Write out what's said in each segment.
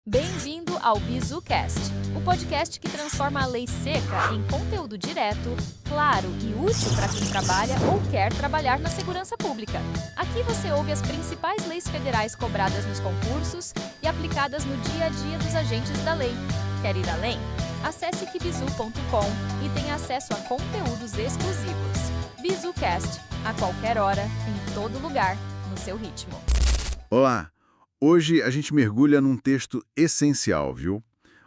Bem-vindo ao BizuCast, o podcast que transforma a lei seca em conteúdo direto, claro e útil para quem trabalha ou quer trabalhar na segurança pública. Aqui você ouve as principais leis federais cobradas nos concursos e aplicadas no dia a dia dos agentes da lei. Quer ir além? Acesse kbizu.com e tenha acesso a conteúdos exclusivos. BizuCast, a qualquer hora, em todo lugar, no seu ritmo. Olá! Hoje a gente mergulha num texto essencial, viu?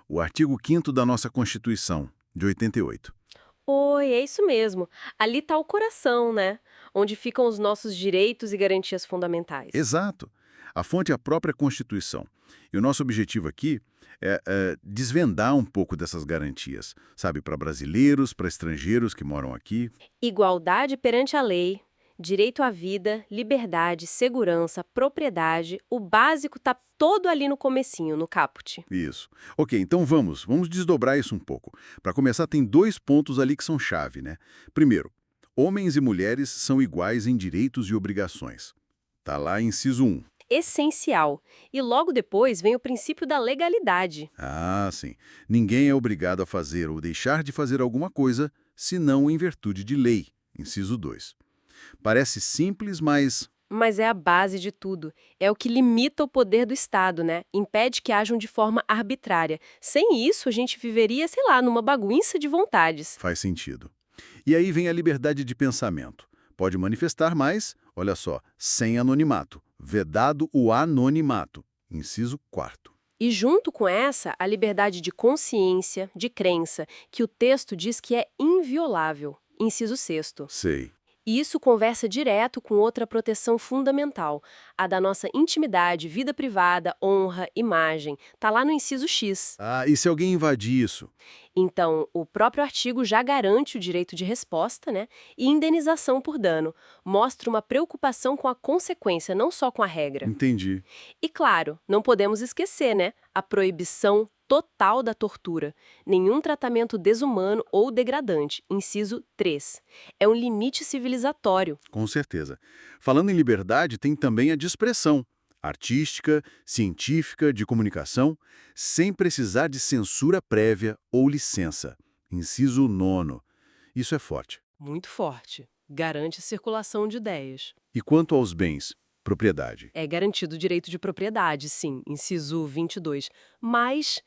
O artigo 5º da nossa Constituição, de 88. Oi, é isso mesmo. Ali está o coração, né? Onde ficam os nossos direitos e garantias fundamentais. Exato! A fonte é a própria Constituição. E o nosso objetivo aqui é desvendar um pouco dessas garantias, sabe? Para brasileiros, para estrangeiros que moram aqui. Igualdade perante a lei, direito à vida, liberdade, segurança, propriedade, o básico tá todo ali no comecinho, no caput. Isso. Ok, então vamos desdobrar isso um pouco. Para começar, tem 2 pontos ali que são chave, né? Primeiro, homens e mulheres são iguais em direitos e obrigações. Tá lá, inciso 1. Essencial. E logo depois vem o princípio da legalidade. Ah, sim. Ninguém é obrigado a fazer ou deixar de fazer alguma coisa, senão em virtude de lei. Inciso 2. Parece simples, mas... Mas é a base de tudo. É o que limita o poder do Estado, né? Impede que ajam de forma arbitrária. Sem isso, a gente viveria, sei lá, numa bagunça de vontades. faz sentido. E aí vem a liberdade de pensamento. Pode manifestar, mas, olha só, sem anonimato. Vedado o anonimato. Inciso 4º. E junto com essa, a liberdade de consciência, de crença, que o texto diz que é inviolável. Inciso 6º. Sei. E isso conversa direto com outra proteção fundamental, a da nossa intimidade, vida privada, honra, imagem. Tá lá no inciso X. Ah, e se alguém invadir isso? Então, o próprio artigo já garante o direito de resposta, né? E indenização por dano. Mostra uma preocupação com a consequência, não só com a regra. Entendi. E claro, não podemos esquecer, né? A proibição total da tortura. Nenhum tratamento desumano ou degradante. Inciso 3. É um limite civilizatório. Com certeza. Falando em liberdade, tem também a de expressão. Artística, científica, de comunicação, sem precisar de censura prévia ou licença. Inciso 9º. Isso é forte. Muito forte. Garante a circulação de ideias. E quanto aos bens? Propriedade. É garantido o direito de propriedade, sim. Inciso 22. Mas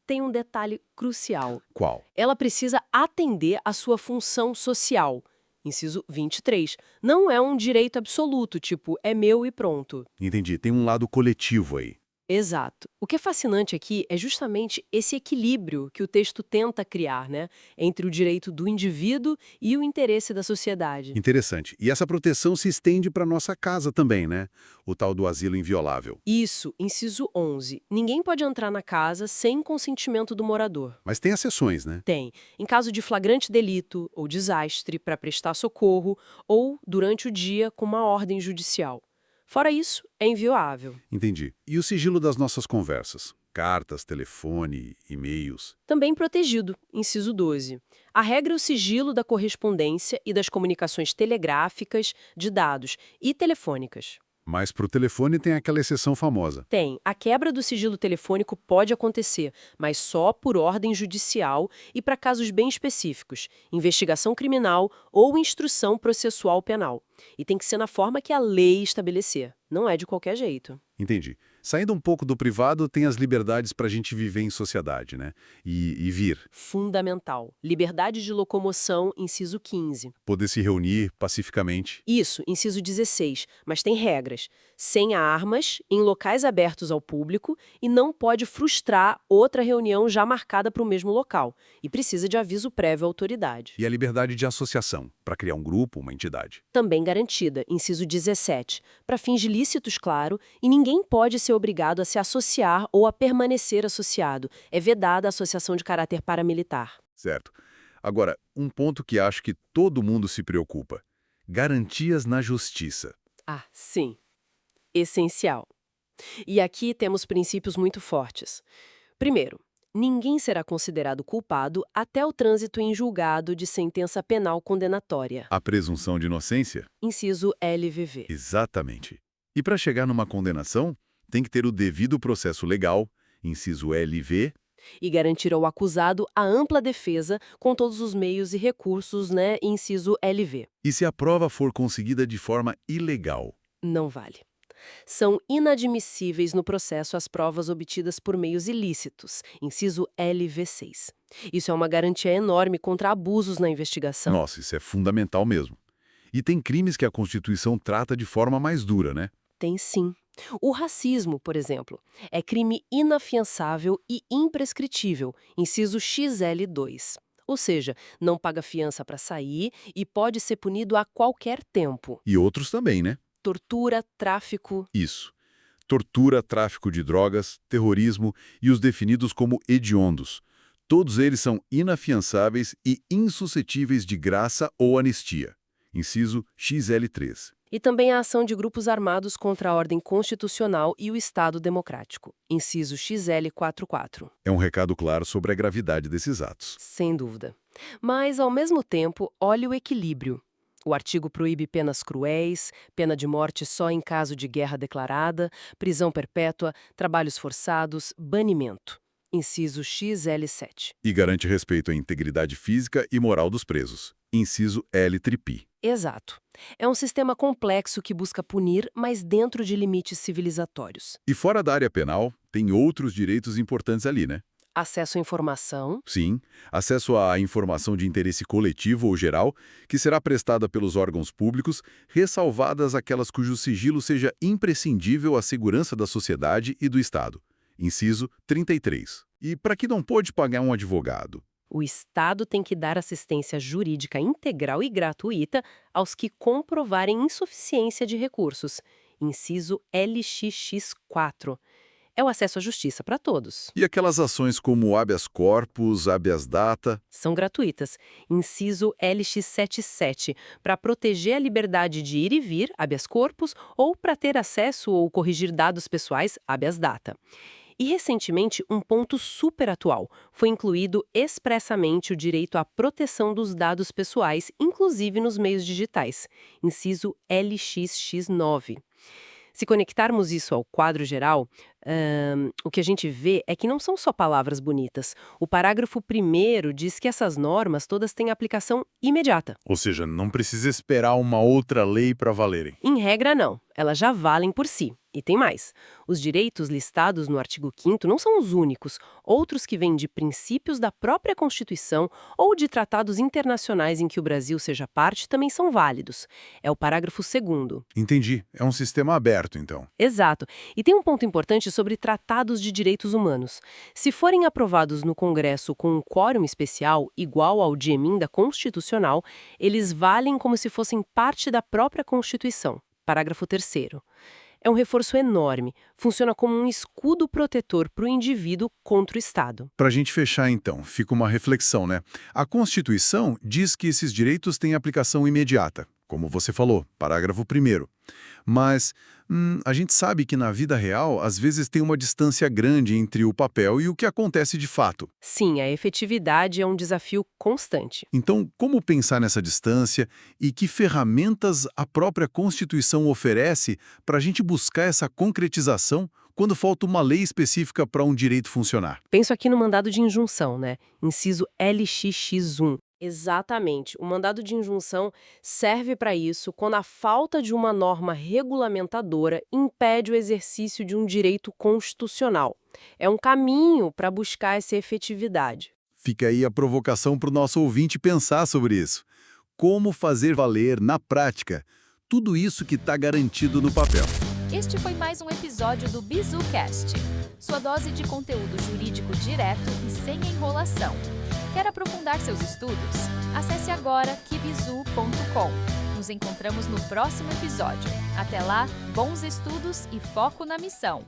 tem um detalhe crucial. Qual? Ela precisa atender à sua função social. Inciso 23. Não é um direito absoluto, tipo, é meu e pronto. Entendi. Tem um lado coletivo aí. Exato. O que é fascinante aqui é justamente esse equilíbrio que o texto tenta criar, né? Entre o direito do indivíduo e o interesse da sociedade. Interessante. E essa proteção se estende para nossa casa também, né? O tal do asilo inviolável. Isso, inciso 11. Ninguém pode entrar na casa sem consentimento do morador. Mas tem exceções, né? Tem, em caso de flagrante delito ou desastre para prestar socorro ou durante o dia com uma ordem judicial. Fora isso, é inviolável. Entendi. E o sigilo das nossas conversas? Cartas, telefone, e-mails. Também protegido, inciso 12. A regra é o sigilo da correspondência e das comunicações telegráficas, de dados e telefônicas. Mas para o telefone tem aquela exceção famosa. Tem. A quebra do sigilo telefônico pode acontecer, mas só por ordem judicial e para casos bem específicos, investigação criminal ou instrução processual penal. E tem que ser na forma que a lei estabelecer. Não é de qualquer jeito. Entendi. Saindo um pouco do privado, tem as liberdades para a gente viver em sociedade, né? E vir. Fundamental. Liberdade de locomoção, inciso 15. Poder se reunir pacificamente. Isso, inciso 16, mas tem regras. Sem armas, em locais abertos ao público e não pode frustrar outra reunião já marcada para o mesmo local. E precisa de aviso prévio à autoridade. E a liberdade de associação, para criar um grupo, uma entidade. Também garantida, inciso 17, para fins ilícitos, claro, e ninguém pode ser obrigado a se associar ou a permanecer associado. É vedada a associação de caráter paramilitar. Certo. Agora, um ponto que acho que todo mundo se preocupa. Garantias na justiça. Ah, sim. Essencial. E aqui temos princípios muito fortes. Primeiro, ninguém será considerado culpado até o trânsito em julgado de sentença penal condenatória. A presunção de inocência? Inciso LVV. Exatamente. E para chegar numa condenação, tem que ter o devido processo legal, inciso LV, e garantir ao acusado a ampla defesa com todos os meios e recursos, né, inciso LV. e se a prova for conseguida de forma ilegal. Não vale. São inadmissíveis no processo as provas obtidas por meios ilícitos, inciso LV6. Isso é uma garantia enorme contra abusos na investigação. Nossa, isso é fundamental mesmo. E tem crimes que a Constituição trata de forma mais dura, né? Tem sim. O racismo, por exemplo, é crime inafiançável e imprescritível, inciso XL2. Ou seja, não paga fiança para sair e pode ser punido a qualquer tempo. E outros também, né? Tortura, tráfico. Isso. Tortura, tráfico de drogas, terrorismo e os definidos como hediondos. Todos eles são inafiançáveis e insuscetíveis de graça ou anistia. Inciso XL3. E também a ação de grupos armados contra a ordem constitucional e o Estado democrático, inciso XL44. É um recado claro sobre a gravidade desses atos. Sem dúvida. Mas, ao mesmo tempo, olhe o equilíbrio. O artigo proíbe penas cruéis, pena de morte só em caso de guerra declarada, prisão perpétua, trabalhos forçados, banimento. Inciso XL7. E garante respeito à integridade física e moral dos presos. Inciso L-TRIPI. Exato. É um sistema complexo que busca punir, mas dentro de limites civilizatórios. E fora da área penal, tem outros direitos importantes ali, né? Acesso à informação. Sim, acesso à informação de interesse coletivo ou geral, que será prestada pelos órgãos públicos, ressalvadas aquelas cujo sigilo seja imprescindível à segurança da sociedade e do Estado. Inciso 33. E para que não pode pagar um advogado? O Estado tem que dar assistência jurídica integral e gratuita aos que comprovarem insuficiência de recursos. Inciso LXX4. É o acesso à justiça para todos. E aquelas ações como habeas corpus, habeas data? São gratuitas. Inciso LX77, para proteger a liberdade de ir e vir, habeas corpus, ou para ter acesso ou corrigir dados pessoais, habeas data. E, recentemente, um ponto super atual. Foi incluído expressamente o direito à proteção dos dados pessoais, inclusive nos meios digitais. Inciso LXX9. Se conectarmos isso ao quadro geral, o que a gente vê é que não são só palavras bonitas. O parágrafo 1º diz que essas normas todas têm aplicação imediata. Ou seja, não precisa esperar uma outra lei para valerem. Em regra, não. Elas já valem por si. E tem mais. Os direitos listados no artigo 5º não são os únicos. Outros que vêm de princípios da própria Constituição ou de tratados internacionais em que o Brasil seja parte também são válidos. É o parágrafo 2º. Entendi. É um sistema aberto, então. Exato. E tem um ponto importante sobre tratados de direitos humanos. Se forem aprovados no Congresso com um quórum especial, igual ao de emenda constitucional, eles valem como se fossem parte da própria Constituição. Parágrafo 3º. É um reforço enorme. Funciona como um escudo protetor para o indivíduo contra o Estado. Para a gente fechar, então, fica uma reflexão, né? A Constituição diz que esses direitos têm aplicação imediata, como você falou, parágrafo 1º. Mas a gente sabe que na vida real, às vezes tem uma distância grande entre o papel e o que acontece de fato. Sim, a efetividade é um desafio constante. Então, como pensar nessa distância e que ferramentas a própria Constituição oferece para a gente buscar essa concretização quando falta uma lei específica para um direito funcionar? Penso aqui no mandado de injunção, né? Inciso LXX1. Exatamente. O mandado de injunção serve para isso quando a falta de uma norma regulamentadora impede o exercício de um direito constitucional. É um caminho para buscar essa efetividade. Fica aí a provocação para o nosso ouvinte pensar sobre isso. Como fazer valer, na prática, tudo isso que está garantido no papel. Este foi mais um episódio do BizuCast, sua dose de conteúdo jurídico direto e sem enrolação. Quer aprofundar seus estudos? Acesse agora kibizu.com. Nos encontramos no próximo episódio. Até lá, bons estudos e foco na missão!